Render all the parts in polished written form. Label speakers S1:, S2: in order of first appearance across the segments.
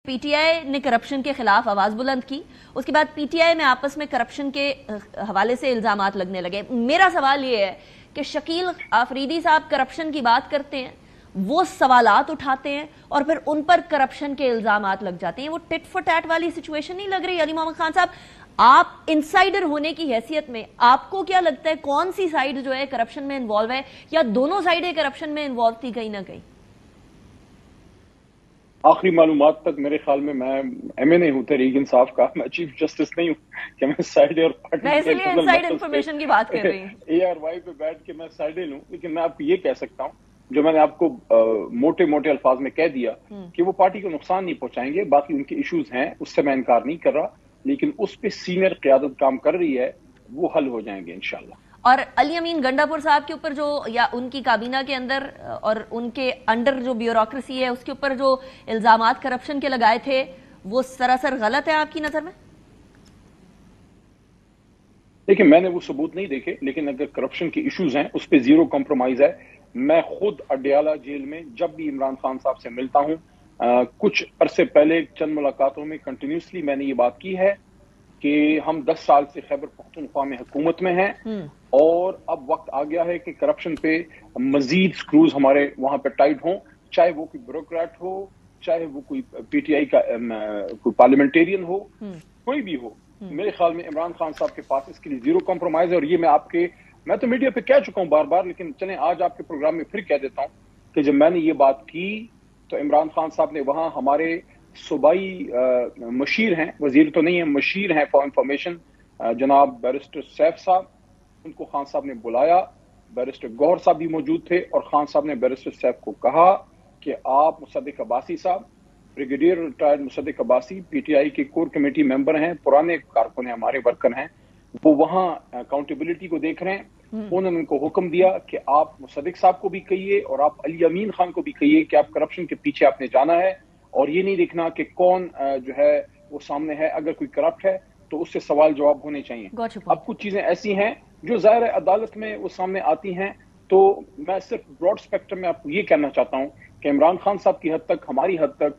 S1: P T I نے corruption کے خلاف آواز بلند کی، اس کے بعد پی ٹی آئی میں آپس میں کرپشن کے حوالے سے الزامات لگنے لگے. میرا سوال یہ ہے کہ شکیل آفریدی صاحب کرپشن کی بات کرتے ہیں، وہ سوالات اٹھاتے ہیں اور پھر ان پر کرپشن کے الزامات لگ جاتے ہیں. وہ ٹٹ فور ٹیٹ والی سچویشن نہیں لگ رہی؟ علی محمد خان صاحب، آپ انسائیڈر ہونے کی حیثیت میں آپ کو کیا لگتا ہے کون سی سائیڈ جو ہے کرپشن میں انوالو ہے، یا دونوں سائیڈیں کرپشن میں انوالو تھی کہیں نہ کہیں؟
S2: آخری معلومات تک میرے خیال میں ایم این اے ہوں تحریک انصاف کا، میں چیف جسٹس نہیں ہوں کہ میں سائیڈ اور
S1: میں اس لیے انسائیڈ انفارمیشن کی بات کر رہی ہوں.
S2: اے آر وائی پہ بیٹھ کے میں سائیڈیں لوں. لیکن میں آپ کو یہ کہہ سکتا ہوں جو میں نے آپ کو موٹے موٹے الفاظ میں کہہ دیا کہ وہ پارٹی کو نقصان نہیں پہنچائیں گے. باقی ان کے ایشوز ہیں، اس سے میں انکار نہیں کر رہا، لیکن اس پہ سینئر قیادت کام کر رہی ہے، وہ حل ہو جائیں گے انشاءاللہ.
S1: اور علی امین گنڈا پور صاحب کے اوپر جو، یا ان کی کابینہ کے اندر اور ان کے انڈر جو بیوروکریسی ہے اس کے اوپر جو الزامات کرپشن کے لگائے تھے، وہ سراسر غلط ہے آپ کی نظر میں؟
S2: دیکھیں، میں نے وہ ثبوت نہیں دیکھے، لیکن اگر کرپشن کے ایشوز ہیں اس پہ زیرو کمپرومائز ہے. میں خود اڈیالہ جیل میں جب بھی عمران خان صاحب سے ملتا ہوں، کچھ عرصے پہلے چند ملاقاتوں میں کنٹینیوسلی میں نے یہ بات کی ہے کہ ہم 10 سال سے خیبر پختونخوا میں حکومت میں ہیں، اور اب وقت آ گیا ہے کہ کرپشن پہ مزید سکروز ہمارے وہاں پہ ٹائٹ ہوں، چاہے وہ کوئی بیوروکریٹ ہو، چاہے وہ کوئی پی ٹی آئی کا کوئی پارلیمنٹیرین ہو، کوئی بھی ہو. میرے خیال میں عمران خان صاحب کے پاس اس کے لیے زیرو کمپرومائز ہے. اور یہ میں تو میڈیا پہ کہہ چکا ہوں بار بار، لیکن چلیں آج آپ کے پروگرام میں پھر کہہ دیتا ہوں کہ جب میں نے یہ بات کی تو عمران خان صاحب نے وہاں ہمارے صوبائی مشیر ہیں، وزیر تو نہیں ہیں، مشیر ہیں فار انفارمیشن، جناب بیرسٹر سیف صاحب، ان کو خان صاحب نے بلایا. بیرسٹر گوہر صاحب بھی موجود تھے، اور خان صاحب نے بیرسٹر سیف کو کہا کہ آپ مصدق عباسی صاحب، brigadier retired Musadiq Abbasi, P T I کے کور کمیٹی ممبر ہیں، پرانے کارکن ہیں، ہمارے ورکر ہیں، وہ وہاں اکاؤنٹیبلٹی کو دیکھ رہے ہیں. انہوں نے ان کو حکم دیا کہ آپ مصدق صاحب کو بھی کہیے اور آپ علی امین خان کو بھی کہیے کہ آپ کرپشن کے پیچھے آپ نے جانا ہے، اور یہ نہیں دیکھنا کہ کون جو ہے وہ سامنے ہے. اگر کوئی کرپٹ ہے تو اس سے سوال جواب ہونے چاہیے. اب کچھ چیزیں ایسی ہیں جو ظاہر عدالت میں وہ سامنے آتی ہیں، تو میں صرف براڈ اسپیکٹرم میں آپ کو یہ کہنا چاہتا ہوں کہ عمران خان صاحب کی حد تک، ہماری حد تک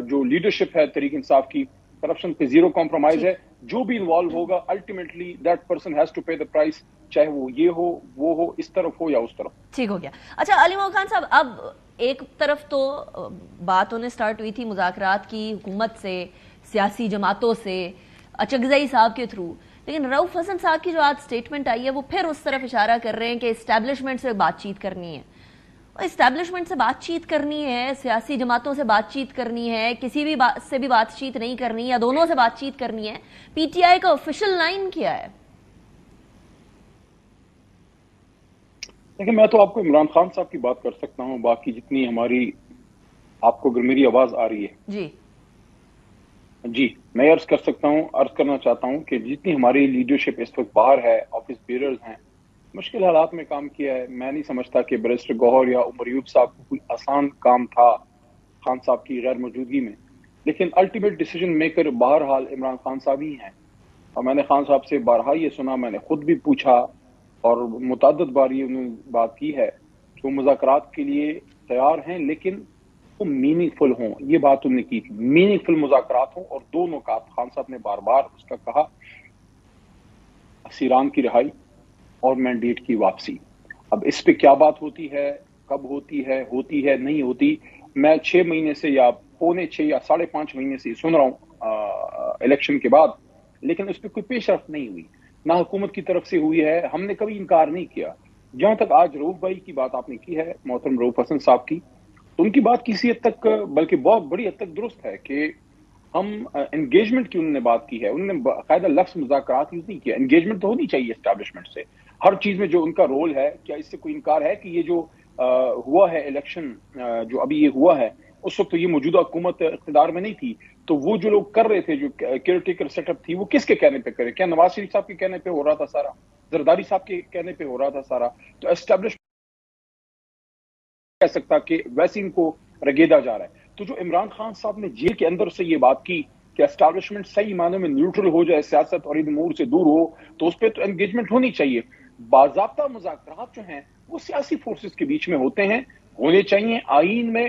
S2: جو لیڈرشپ ہے تحریک انصاف کی، کرپشن پہ زیرو کمپرومائز ہے. جو بھی انوالو ہوگا ultimately that person has to pay the price, چاہے وہ یہ ہو، وہ ہو، اس طرف ہو یا اس طرف.
S1: ٹھیک ہو گیا. اچھا علی محمد خان صاحب، اب ایک طرف تو بات ہونے سٹارٹ ہوئی تھی مذاکرات کی حکومت سے، سیاسی جماعتوں سے، اچکزئی صاحب کے تھرو، لیکن رؤف حسن صاحب کی جو آج سٹیٹمنٹ آئی ہے وہ پھر اس طرف اشارہ کر رہے ہیں کہ اسٹیبلشمنٹ سے بات چیت کرنی ہے. اسٹیبلشمنٹ سے بات چیت کرنی ہے، سیاسی جماعتوں سے بات چیت کرنی ہے، کسی بھی سے بھی بات چیت نہیں کرنی، یا دونوں سے بات چیت کرنی ہے، پی ٹی آئی کا آفیشل لائن کیا ہے؟
S2: لیکن میں تو آپ کو عمران خان صاحب کی بات کر سکتا ہوں. باقی جتنی ہماری، آپ کو اگر میری آواز آ رہی ہے جی، میں عرض کر سکتا ہوں، عرض کرنا چاہتا ہوں کہ جتنی ہماری لیڈرشپ اس وقت باہر ہے، آفس بیررز ہیں، مشکل حالات میں کام کیا ہے. میں نہیں سمجھتا کہ بیرسٹر گوہر یا عمر ایوب صاحب کو کوئی آسان کام تھا خان صاحب کی غیر موجودگی میں، لیکن الٹیمیٹ ڈیسیجن میکر بہرحال عمران خان صاحب ہی ہیں. اور میں نے خان صاحب سے بارہا یہ سنا، میں نے خود بھی پوچھا اور متعدد بار یہ انہوں نے بات کی ہے کہ وہ مذاکرات کے لیے تیار ہیں، لیکن وہ میننگ فل ہوں. یہ بات انہوں نے کی تھی، میننگ فل مذاکرات ہوں. اور دو نکات خان صاحب نے بار بار اس کا کہا: اسیران کی رہائی اور مینڈیٹ کی واپسی. اب اس پہ کیا بات ہوتی ہے، کب ہوتی ہے نہیں ہوتی، میں 6 مہینے سے یا 5.25 یا 5.5 مہینے سے سن رہا ہوں الیکشن کے بعد، لیکن اس پہ کوئی پیش رفت نہیں ہوئی، نہ حکومت کی طرف سے ہوئی ہے. ہم نے کبھی انکار نہیں کیا. جہاں تک آج رؤف بھائی کی بات آپ نے کی ہے، محترم رؤف حسن صاحب کی، تو ان کی بات کسی حد تک، بلکہ بہت بڑی حد تک درست ہے کہ ہم انگیجمنٹ کی انہوں نے بات کی ہے. انہوں نے باقاعدہ لفظ مذاکرات یوز نہیں کیا. انگیجمنٹ تو ہونی چاہیے اسٹیبلشمنٹ سے ہر چیز میں جو ان کا رول ہے. کیا اس سے کوئی انکار ہے کہ یہ جو ہوا ہے الیکشن، جو ابھی یہ ہوا ہے، اس وقت تو یہ موجودہ حکومت اقتدار میں نہیں تھی، تو وہ جو لوگ کر رہے تھے، جو کیئر ٹیکر سیٹ اپ تھی، وہ کس کے کہنے پہ کرے؟ کیا نواز شریف صاحب کے کہنے پہ ہو رہا تھا سارا؟ زرداری صاحب کے کہنے پہ ہو رہا تھا سارا؟ تو اسٹیبلشمنٹ کہہ سکتا کہ ویسے ان کو رگیدا جا رہا ہے. تو جو عمران خان صاحب نے جیل کے اندر سے یہ بات کی کہ اسٹیبلشمنٹ صحیح معنوں میں نیوٹرل ہو جائے، سیاست اور امور سے دور ہو، تو اس پہ تو انگیجمنٹ ہونی چاہیے. باضابطہ مذاکرات جو ہیں وہ سیاسی فورسز کے بیچ میں ہوتے ہیں، ہونے چاہیے. آئین میں